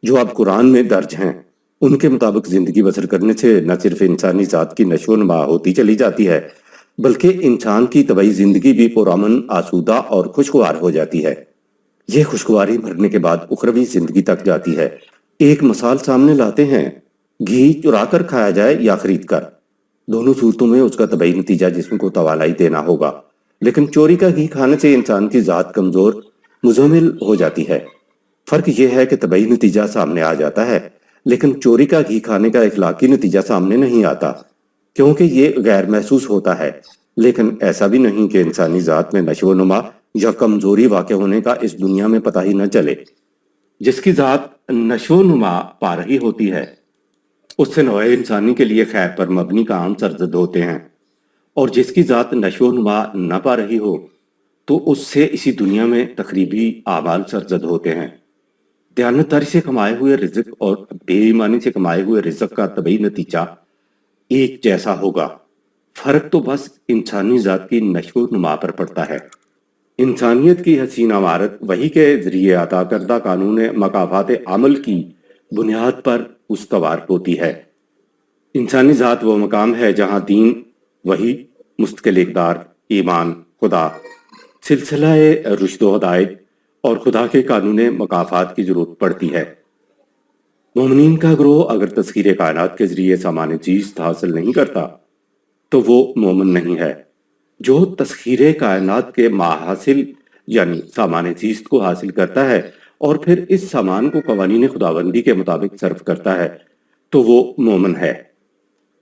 Speaker 1: جو اب قرآن میں درج ہیں۔ ان کے مطابق زندگی بسر کرنے سے نہ صرف انسانی ذات کی نشو و نما ہوتی چلی جاتی ہے بلکہ انسان کی طبعی زندگی بھی پرامن، آسودہ اور خوشگوار ہو جاتی ہے۔ یہ خوشگواری مرنے کے بعد اخروی زندگی تک جاتی ہے۔ ایک مثال سامنے لاتے ہیں، گھی چرا کر کھایا جائے یا خرید کر، دونوں صورتوں میں اس کا طبعی نتیجہ جسم کو توانائی دینا ہوگا، لیکن چوری کا گھی کھانے سے انسان کی ذات کمزور مزمل ہو جاتی ہے۔ فرق یہ ہے کہ طبعی نتیجہ سامنے آ جاتا ہے لیکن چوری کا گھی کھانے کا اخلاقی نتیجہ سامنے نہیں آتا، کیونکہ یہ غیر محسوس ہوتا ہے۔ لیکن ایسا بھی نہیں کہ انسانی ذات میں نشو و نما یا کمزوری واقع ہونے کا اس دنیا میں پتہ ہی نہ چلے۔ جس کی ذات نشو و نما پا رہی ہوتی ہے اس سے نوع انسانی کے لیے خیر پر مبنی کام سرزد ہوتے ہیں، اور جس کی ذات نشو و نما نہ پا رہی ہو تو اس سے اسی دنیا میں تخریبی اعمال سرزد ہوتے ہیں۔ دیانتداری سے کمائے ہوئے رزق اور بے ایمانی سے کمائے ہوئے رزق کا طبعی نتیجہ ایک جیسا ہوگا، فرق تو بس انسانی ذات کی نشو و نما پر پڑتا ہے۔ انسانیت کی حسین عمارت وحی کے ذریعے عطا کردہ قانون مکافات عمل کی بنیاد پر استوار ہوتی ہے۔ انسانی ذات وہ مقام ہے جہاں دین، وحی، مستقل اقدار، ایمان، خدا، سلسلہ رشد و ہدایت اور خدا کے قانون مکافات کی ضرورت پڑتی ہے۔ مومنین کا گروہ اگر تسخیر کائنات کے ذریعے سامان چیز حاصل نہیں کرتا تو وہ مومن نہیں ہے۔ جو تسخیر کائنات کے ماحاصل یعنی سامان چیز کو حاصل کرتا ہے اور پھر اس سامان کو قوانین خداوندی کے مطابق صرف کرتا ہے تو وہ مومن ہے۔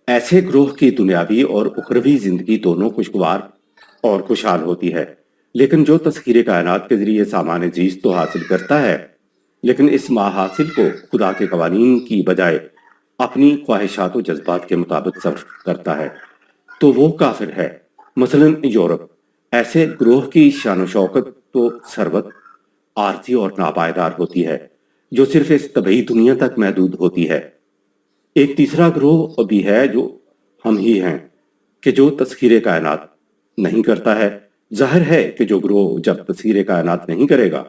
Speaker 1: ایسے گروہ کی دنیاوی اور اخروی زندگی دونوں خوشگوار اور خوشحال ہوتی ہے، لیکن جو تسخیر کائنات کے ذریعے سامان چیز تو حاصل کرتا ہے لیکن اس ماحاصل کو خدا کے قوانین کی بجائے اپنی خواہشات و جذبات کے مطابق صرف کرتا ہے تو وہ کافر ہے۔ مثلا یورپ، ایسے گروہ کی شان و شوکت تو ثروت عارضی اور ناپائیدار ہوتی ہے جو صرف اس طبعی دنیا تک محدود ہوتی ہے۔ ایک تیسرا گروہ بھی ہے جو ہم ہی ہیں کہ جو تسخیر کائنات نہیں کرتا ہے۔ ظاہر ہے کہ جو گروہ جب تسخیر کائنات نہیں کرے گا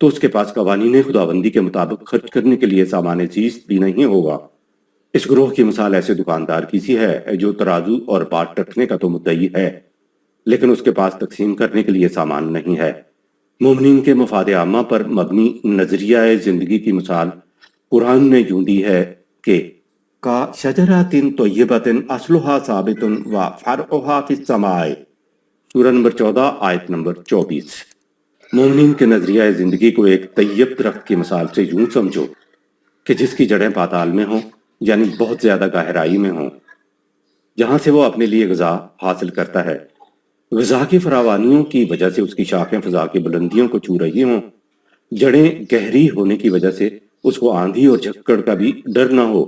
Speaker 1: تو اس کے پاس قوانین خداوندی کے مطابق خرچ کرنے کے لیے سامان چیز بھی نہیں ہوگا۔ اس گروہ کی مثال ایسے دکاندار کی سی ہے جو ترازو اور باٹ رکھنے کا تو مدعی ہے لیکن اس کے پاس تقسیم کرنے کے لیے سامان نہیں ہے۔ مومنین کے مفاد عامہ پر مبنی نظریہ زندگی کی مثال قرآن نے یوں دی ہے کہ کا شجرات طیبۃ اصلھا ثابت و فرعھا فی السماء، سورہ نمبر 14 آیت نمبر 24۔ مومنین کے نظریہ زندگی کو ایک طیب درخت کی مثال سے یوں سمجھو کہ جس کی جڑیں پاتال میں ہوں یعنی بہت زیادہ گہرائی میں ہوں، جہاں سے وہ اپنے لیے غذا حاصل کرتا ہے۔ غذا کی فراوانیوں کی وجہ سے اس کی شاخیں فضا کی بلندیوں کو چھو رہی ہوں، جڑیں گہری ہونے کی وجہ سے اس کو آندھی اور جھکڑ کا بھی ڈر نہ ہو۔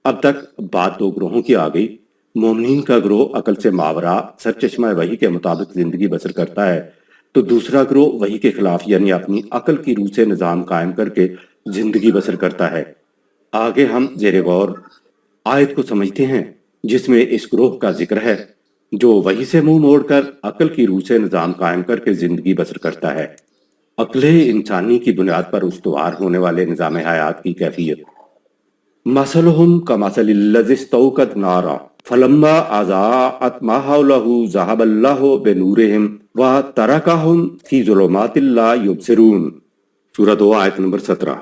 Speaker 1: اب تک بات دو گروہوں کی آ گئی۔ مومنین کا گروہ عقل سے ماورا سرچشمہ وحی کے مطابق زندگی بسر کرتا ہے تو دوسرا گروہ وحی کے خلاف یعنی اپنی عقل کی روح سے نظام قائم کر کے زندگی بسر کرتا ہے۔ آگے ہم زیر غور آیت کو سمجھتے ہیں جس میں اس گروہ کا ذکر ہے جو وحی سے منہ موڑ کر عقل کی روح سے نظام قائم کر کے زندگی بسر کرتا ہے۔ عقل انسانی کی بنیاد پر استوار ہونے والے نظام حیات کی کیفیت۔ مثلہم کمثل الذی استوقد نارا فلما اضاءت ما حولہ ذہب اللہ بنورہم وترکہم فی ظلمات لا یبصرون، سورہ 2 آیت نمبر 17۔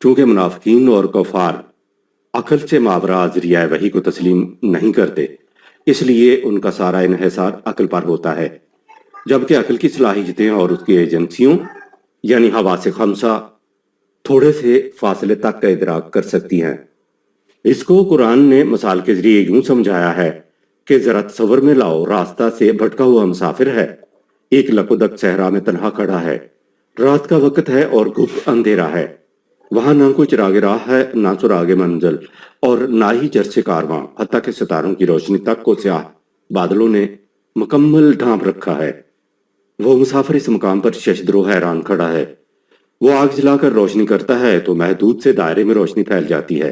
Speaker 1: چونکہ منافقین اور کفار عقل سے ماورا ذریعہ وحی کو تسلیم نہیں کرتے، اس لیے ان کا سارا انحصار عقل پر ہوتا ہے، جبکہ عقل کی صلاحیتیں اور اس کی ایجنسیوں یعنی حواس خمسہ تھوڑے سے فاصلے تک کا ادراک کر سکتی ہیں۔ اس کو قرآن نے مثال کے ذریعے یوں سمجھایا ہے کہ ذرا تصور میں لاؤ، راستہ سے بھٹکا ہوا مسافر ہے، ایک لکودک صحرا میں تنہا کھڑا ہے، رات کا وقت ہے اور گھپ اندھیرا ہے، وہاں نہ کوئی چراغ راہ ہے، نہ سراغ منزل اور نہ ہی جرس کارواں، حتیٰ کہ ستاروں کی روشنی تک کو سیاہ بادلوں نے مکمل ڈھانپ رکھا ہے۔ وہ مسافر اس مقام پر ششدر و حیران کھڑا ہے۔ وہ آگ جلا کر روشنی کرتا ہے تو محدود سے دائرے میں روشنی پھیل جاتی ہے۔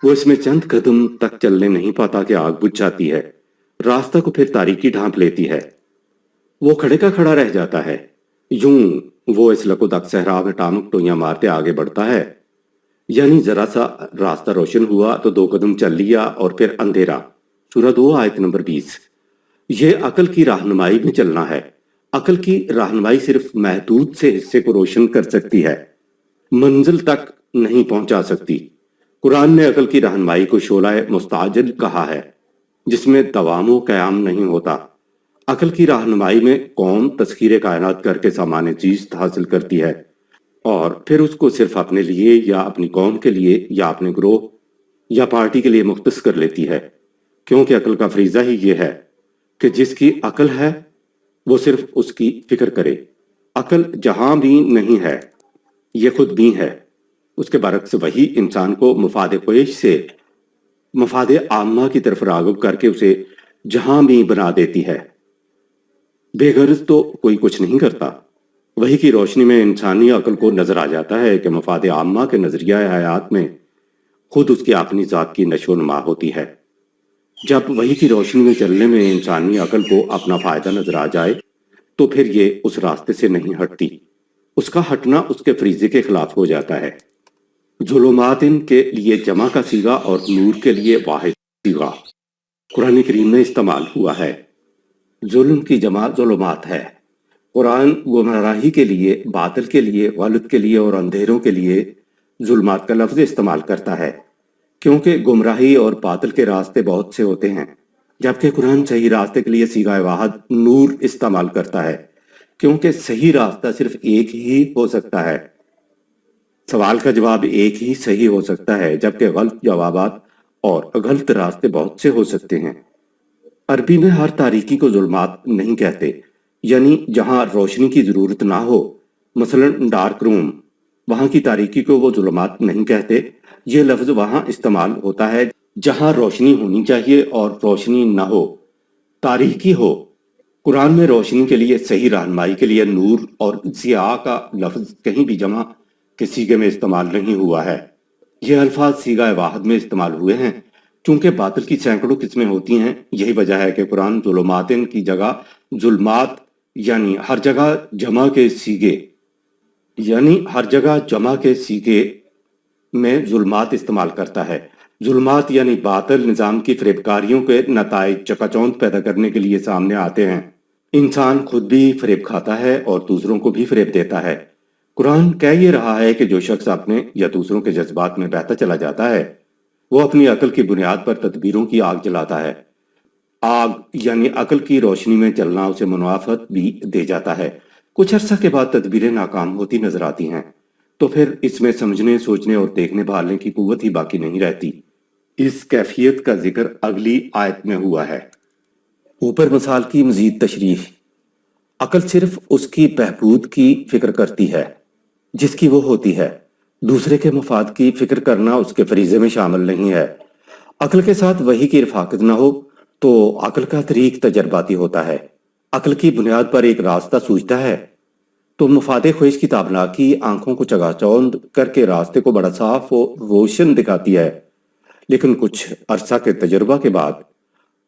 Speaker 1: وہ اس میں چند قدم تک چلنے نہیں پاتا کہ آگ بجھ جاتی ہے، راستہ کو پھر تاریکی ڈھانپ لیتی ہے۔ وہ کھڑے کا کھڑا رہ جاتا ہے۔ یوں وہ اس لکودک صحرا میں ٹانک ٹوئیاں مارتے آگے بڑھتا ہے، یعنی ذرا سا راستہ روشن ہوا تو 2 قدم چل لیا اور پھر اندھیرا، سورہ 2 آیت نمبر 20۔ یہ عقل کی رہنمائی میں چلنا ہے۔ عقل کی رہنمائی صرف محدود سے حصے کو روشن کر سکتی ہے، منزل تک نہیں پہنچا سکتی۔ قرآن نے عقل کی رہنمائی کو شعلہ مستعجل کہا ہے جس میں دوام و قیام نہیں ہوتا۔ عقل کی رہنمائی میں قوم تسخیر کائنات کر کے سامان چیز حاصل کرتی ہے اور پھر اس کو صرف اپنے لیے یا اپنی قوم کے لیے یا اپنے گروہ یا پارٹی کے لیے مختص کر لیتی ہے، کیونکہ عقل کا فریضہ ہی یہ ہے کہ جس کی عقل ہے وہ صرف اس کی فکر کرے۔ عقل جہاں بھی نہیں ہے، یہ خود بھی ہے۔ اس کے برعکس وہی انسان کو مفاد خواہش سے مفاد عامہ کی طرف راغب کر کے اسے جہاں بھی بنا دیتی ہے۔ بے غرض تو کوئی کچھ نہیں کرتا۔ وحی کی روشنی میں انسانی عقل کو نظر آ جاتا ہے کہ مفاد عامہ کے نظریہ حیات میں خود اس کی اپنی ذات کی نشو و نما ہوتی ہے۔ جب وحی کی روشنی میں چلنے میں انسانی عقل کو اپنا فائدہ نظر آ جائے تو پھر یہ اس راستے سے نہیں ہٹتی، اس کا ہٹنا اس کے فریضے کے خلاف ہو جاتا ہے۔ ظلمات کے لیے جمع کا صیغہ اور نور کے لیے واحد صیغہ قرآن کریم میں استعمال ہوا ہے۔ ظلم کی جمع ظلمات ہے۔ قرآن گمراہی کے لیے، باطل کے لیے، غلط کے لیے اور اندھیروں کے لیے ظلمات کا لفظ استعمال کرتا ہے، کیونکہ گمراہی اور باطل کے راستے بہت سے ہوتے ہیں، جبکہ قرآن صحیح راستے کے لیے صیغہ واحد نور استعمال کرتا ہے، کیونکہ صحیح راستہ صرف ایک ہی ہو سکتا ہے۔ سوال کا جواب ایک ہی صحیح ہو سکتا ہے، جبکہ غلط جوابات اور غلط راستے بہت سے ہو سکتے ہیں۔ عربی میں ہر تاریکی کو ظلمات نہیں کہتے، یعنی جہاں روشنی کی ضرورت نہ ہو، مثلا ڈارک روم، وہاں کی تاریکی کو وہ ظلمات نہیں کہتے۔ یہ لفظ وہاں استعمال ہوتا ہے جہاں روشنی ہونی چاہیے اور روشنی نہ ہو، تاریکی ہو۔ قرآن میں روشنی کے لیے، صحیح رہنمائی کے لیے نور اور ضیاء کا لفظ کہیں بھی جمع کے صیغے میں استعمال نہیں ہوا ہے۔ یہ الفاظ صیغہ واحد میں استعمال ہوئے ہیں۔ چونکہ باطل کی سینکڑوں قسمیں ہوتی ہیں، یہی وجہ ہے کہ قرآن ظلماتن کی جگہ ظلمات یعنی ہر جگہ جمع کے صیغے میں ظلمات استعمال کرتا ہے۔ ظلمات یعنی باطل نظام کی فریبکاریوں کے نتائج چکا چوند پیدا کرنے کے لیے سامنے آتے ہیں۔ انسان خود بھی فریب کھاتا ہے اور دوسروں کو بھی فریب دیتا ہے۔ قرآن کہہ یہ رہا ہے کہ جو شخص اپنے یا دوسروں کے جذبات میں بہتا چلا جاتا ہے، وہ اپنی عقل کی بنیاد پر تدبیروں کی آگ جلاتا ہے۔ آگ یعنی عقل کی روشنی میں چلنا اسے منافعت بھی دے جاتا ہے۔ کچھ عرصہ کے بعد تدبیریں ناکام ہوتی نظر آتی ہیں، تو پھر اس میں سمجھنے، سوچنے اور دیکھنے بھالنے کی قوت ہی باقی نہیں رہتی۔ اس کیفیت کا ذکر اگلی آیت میں ہوا ہے۔ اوپر مثال کی مزید تشریح۔ عقل صرف اس کی بہبود کی فکر کرتی ہے جس کی وہ ہوتی ہے، دوسرے کے مفاد کی فکر کرنا اس کے فریضے میں شامل نہیں ہے۔ عقل کے ساتھ وحی کی رفاقت نہ ہو تو عقل کا طریق تجرباتی ہوتا ہے۔ عقل کی بنیاد پر ایک راستہ سوچتا ہے تو مفاد خواہش کی تابناکی آنکھوں کو چگا چوند کر کے راستے کو بڑا صاف و روشن دکھاتی ہے، لیکن کچھ عرصہ کے تجربہ کے بعد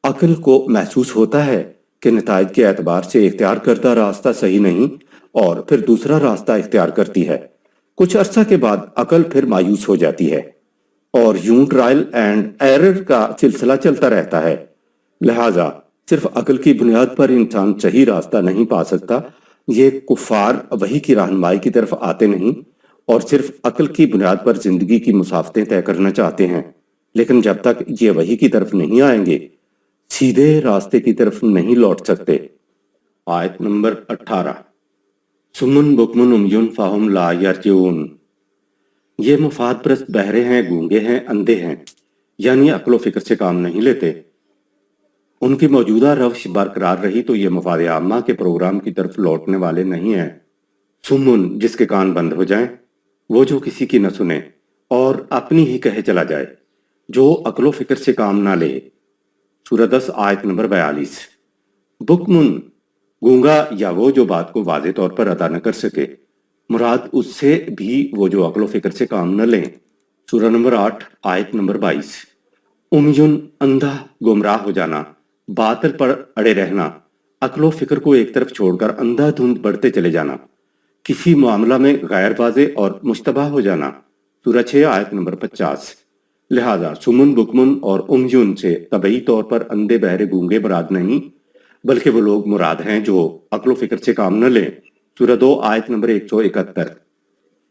Speaker 1: عقل کو محسوس ہوتا ہے کہ نتائج کے اعتبار سے اختیار کردہ راستہ صحیح نہیں، اور پھر دوسرا راستہ اختیار کرتی ہے۔ کچھ عرصہ کے بعد عقل پھر مایوس ہو جاتی ہے، اور یوں ٹرائل اینڈ ایرر کا سلسلہ چلتا رہتا ہے۔ لہٰذا صرف عقل کی بنیاد پر انسان صحیح راستہ نہیں پا سکتا۔ یہ کفار وحی کی رہنمائی کی طرف آتے نہیں اور صرف عقل کی بنیاد پر زندگی کی مسافتیں طے کرنا چاہتے ہیں، لیکن جب تک یہ وحی کی طرف نہیں آئیں گے سیدھے راستے کی طرف نہیں لوٹ سکتے۔ آیت نمبر 18۔ سمن بکمن امیون فہم لا یرجعون۔ یہ مفاد پرست بہرے ہیں، گونگے ہیں، اندھے ہیں، یعنی عقل و فکر سے کام نہیں لیتے۔ ان کی موجودہ روش برقرار رہی تو یہ مفاد عامہ کے پروگرام کی طرف لوٹنے والے نہیں ہیں۔ سمن جس کے کان بند ہو جائیں، وہ جو کسی کی نہ سنے اور اپنی ہی کہے چلا جائے، جو عقل و فکر سے کام نہ لے۔ سورہ 10 آیت نمبر 42۔ بکمن گونگا یا وہ جو بات کو واضح طور پر ادا نہ کر سکے، مراد اس سے بھی وہ جو عقل و فکر سے کام نہ لیں۔ سورہ نمبر 8 آیت نمبر 22۔ امیون اندھا، گمراہ ہو جانا، باطل پر اڑے رہنا، عقل و فکر کو ایک طرف چھوڑ کر اندھا دھند بڑھتے چلے جانا، کسی معاملہ میں غیر واضح اور مشتبہ ہو جانا۔ سورہ 6 آیت نمبر 50۔ لہذا سمن بکمن اور امیون سے طبعی طور پر اندھے بہرے گونگے مراد نہیں، بلکہ وہ لوگ مراد ہیں جو عقل و فکر سے کام نہ لیں۔ سورہ 2 آیت نمبر 171۔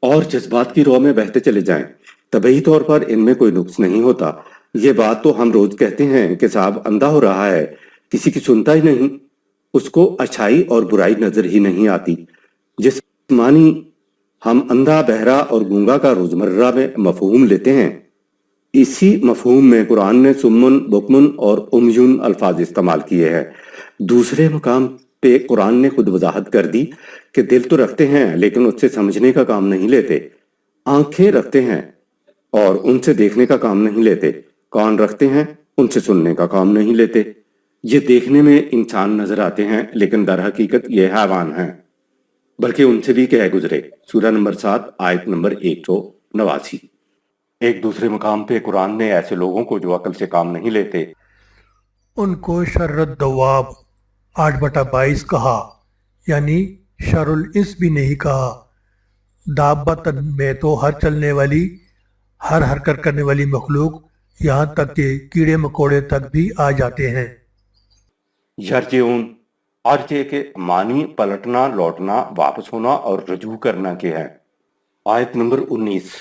Speaker 1: اور جذبات کی رو میں بہتے چلے جائیں، طبعی طور پر ان میں کوئی نقص نہیں ہوتا۔ یہ بات تو ہم روز کہتے ہیں کہ صاحب اندھا ہو رہا ہے، کسی کی سنتا ہی نہیں، اس کو اچھائی اور برائی نظر ہی نہیں آتی۔ جس معنی ہم اندھا، بہرا اور گونگا کا روزمرہ میں مفہوم لیتے ہیں، اسی مفہوم میں قرآن نے سمن بکمن اور امیون الفاظ استعمال کیے ہیں۔ دوسرے مقام پہ قرآن نے خود وضاحت کر دی کہ دل تو رکھتے ہیں لیکن اس سے سمجھنے کا کام نہیں لیتے، آنکھیں رکھتے ہیں اور ان سے دیکھنے کا کام نہیں لیتے، کان رکھتے ہیں ان سے سننے کا کام نہیں لیتے۔ یہ دیکھنے میں انسان نظر آتے ہیں لیکن در حقیقت یہ حیوان ہیں، بلکہ ان سے بھی کہہ گزرے۔ سورہ نمبر 7 آیت نمبر 189۔ ایک دوسرے مقام پہ قرآن نے ایسے لوگوں کو جو عقل سے کام نہیں لیتے
Speaker 2: ان کو شر الدواب 8/22 کہا، یعنی شر الانس بھی نہیں کہا۔ دابتن میں تو ہر چلنے والی، ہر حرکت کرنے والی مخلوق، یہاں تک کہ کیڑے مکوڑے تک بھی آ جاتے ہیں۔
Speaker 1: یرجعون، ارجے کے معنی پلٹنا، لوٹنا، واپس ہونا اور رجوع کرنا کے ہیں۔ آیت نمبر 19۔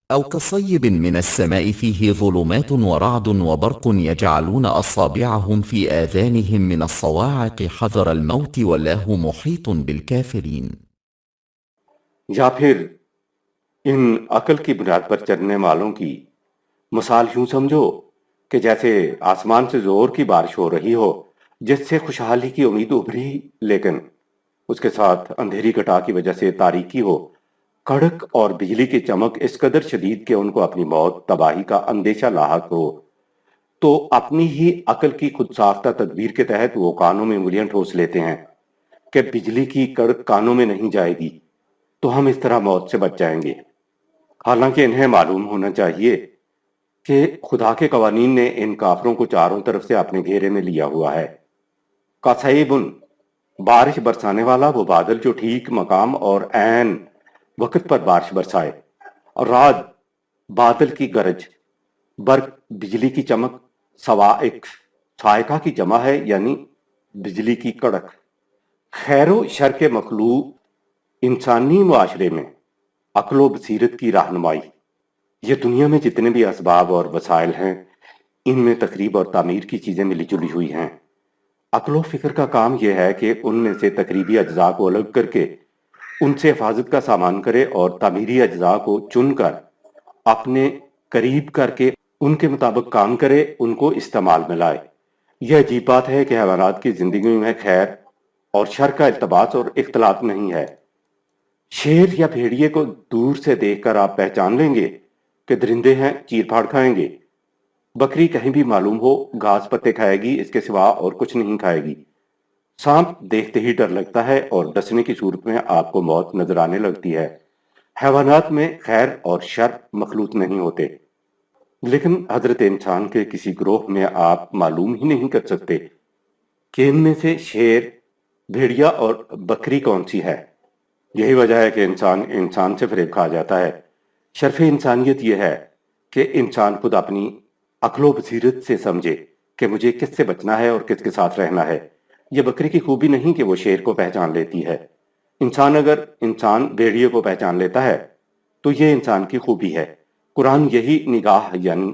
Speaker 3: أو كصيب من السماء فيه ظلمات ورعد وبرق يجعلون أصابعهم في آذانهم من الصواعق حذر الموت والله محيط بالكافرين۔
Speaker 1: یا پھر ان عقل کی بنیاد پر چلنے والوں کی مثال یوں سمجھو کہ جیسے آسمان سے زور کی بارش ہو رہی ہو جس سے خوشحالی کی امید ابھری، لیکن اس کے ساتھ اندھیری گھٹا کی وجہ سے تاریکی ہو، کڑک اور بجلی کی چمک اس قدر شدید کہ ان کو اپنی موت، تباہی کا اندیشہ لاحق ہو، تو اپنی ہی عقل کی خود ساختہ تدبیر کے تحت وہ کانوں میں انگلیاں ٹھوس لیتے ہیں کہ بجلی کی کڑک کانوں میں نہیں جائے گی تو ہم اس طرح موت سے بچ جائیں گے، حالانکہ انہیں معلوم ہونا چاہیے کہ خدا کے قوانین نے ان کافروں کو چاروں طرف سے اپنے گھیرے میں لیا ہوا ہے۔ قصیبن، بارش برسانے والا وہ بادل جو ٹھیک مقام اور عین وقت پر بارش برسائے، اور رعد، بادل کی گرج، برق، بجلی کی چمک، صواعق، صاعقہ کی جمع ہے یعنی بجلی کی کڑک۔ خیر و شر کے مخلوق انسانی معاشرے میں عقل و بصیرت کی رہنمائی۔ یہ دنیا میں جتنے بھی اسباب اور وسائل ہیں ان میں تقریب اور تعمیر کی چیزیں ملی جلی ہوئی ہیں۔ عقل و فکر کا کام یہ ہے کہ ان میں سے تقریبی اجزاء کو الگ کر کے ان سے حفاظت کا سامان کرے اور تعمیری اجزاء کو چن کر اپنے قریب کر کے ان کے مطابق کام کرے، ان کو استعمال میں لائے۔ یہ عجیب بات ہے کہ حیوانات کی زندگی میں خیر اور شر کا التباس اور اختلاط نہیں ہے۔ شیر یا بھیڑیے کو دور سے دیکھ کر آپ پہچان لیں گے کہ درندے ہیں، چیر پھاڑ کھائیں گے۔ بکری کہیں بھی معلوم ہو گھاس پتے کھائے گی، اس کے سوا اور کچھ نہیں کھائے گی۔ سانپ دیکھتے ہی ڈر لگتا ہے اور ڈسنے کی صورت میں آپ کو موت نظر آنے لگتی ہے۔ حیوانات میں خیر اور شر مخلوط نہیں ہوتے، لیکن حضرت انسان کے کسی گروہ میں آپ معلوم ہی نہیں کر سکتے کہ ان میں سے شیر، بھیڑیا اور بکری کون سی ہے۔ یہی وجہ ہے کہ انسان سے فریب کھا جاتا ہے۔ شرف انسانیت یہ ہے کہ انسان خود اپنی عقل و بصیرت سے سمجھے کہ مجھے کس سے بچنا ہے اور کس کے ساتھ رہنا ہے۔ یہ بکری کی خوبی نہیں کہ وہ شیر کو پہچان لیتی ہے۔ اگر انسان بھیڑیے کو پہچان لیتا ہے تو یہ انسان کی خوبی ہے۔ قرآن یہی نگاہ یعنی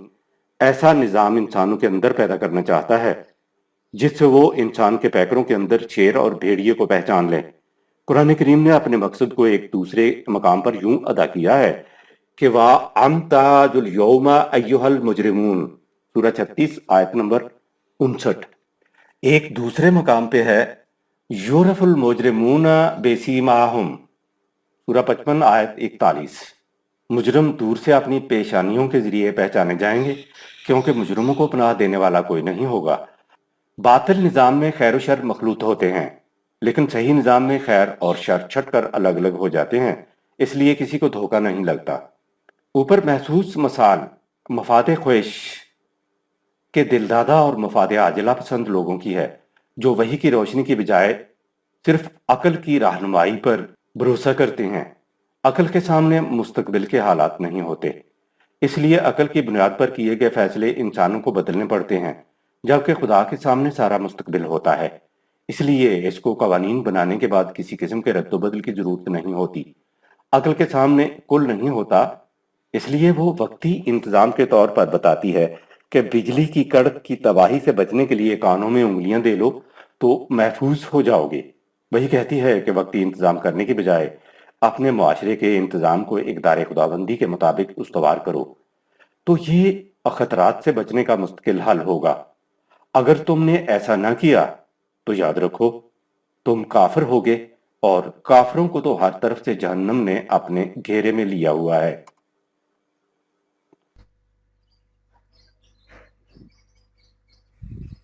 Speaker 1: ایسا نظام انسانوں کے اندر پیدا کرنا چاہتا ہے جس سے وہ انسان کے پیکروں کے اندر شیر اور بھیڑیے کو پہچان لیں۔ قرآن کریم نے اپنے مقصد کو ایک دوسرے مقام پر یوں ادا کیا ہے کہ وَأَمْتَازُ الْيَوْمَ أَيُّهَا الْمُجْرِمُونَ، سورہ 36 آیت نمبر 59۔ ایک دوسرے مقام پہ ہے یورف المجرمون بسیماہم، سورہ 55 آیت 41۔ مجرم دور سے اپنی پیشانیوں کے ذریعے پہچانے جائیں گے کیونکہ مجرموں کو پناہ دینے والا کوئی نہیں ہوگا۔ باطل نظام میں خیر و شر مخلوط ہوتے ہیں، لیکن صحیح نظام میں خیر اور شر چھٹ کر الگ الگ ہو جاتے ہیں، اس لیے کسی کو دھوکہ نہیں لگتا۔ اوپر محسوس مثال مفاد خواہش کے دلدادہ اور مفاد عاجلہ پسند لوگوں کی ہے، جو وحی کی روشنی کی بجائے صرف عقل کی رہنمائی پر بھروسہ کرتے ہیں۔ عقل کے سامنے مستقبل کے حالات نہیں ہوتے، اس لیے عقل کی بنیاد پر کیے گئے فیصلے انسانوں کو بدلنے پڑتے ہیں، جبکہ خدا کے سامنے سارا مستقبل ہوتا ہے۔ اس لیے اس کو قوانین بنانے کے بعد کسی قسم کے رد و بدل کی ضرورت نہیں ہوتی۔ عقل کے سامنے کل نہیں ہوتا، اس لیے وہ وقتی انتظام کے طور پر بتاتی ہے کہ بجلی کی کڑک کی تباہی سے بچنے کے لیے کانوں میں انگلیاں دے لو تو محفوظ ہو جاؤ گے۔ وہی کہتی ہے کہ وقتی انتظام کرنے کی بجائے اپنے معاشرے کے انتظام کو اقدار خداوندی کے مطابق استوار کرو، تو یہ خطرات سے بچنے کا مستقل حل ہوگا۔ اگر تم نے ایسا نہ کیا تو یاد رکھو تم کافر ہوگے، اور کافروں کو تو ہر طرف سے جہنم نے اپنے گھیرے میں لیا ہوا ہے۔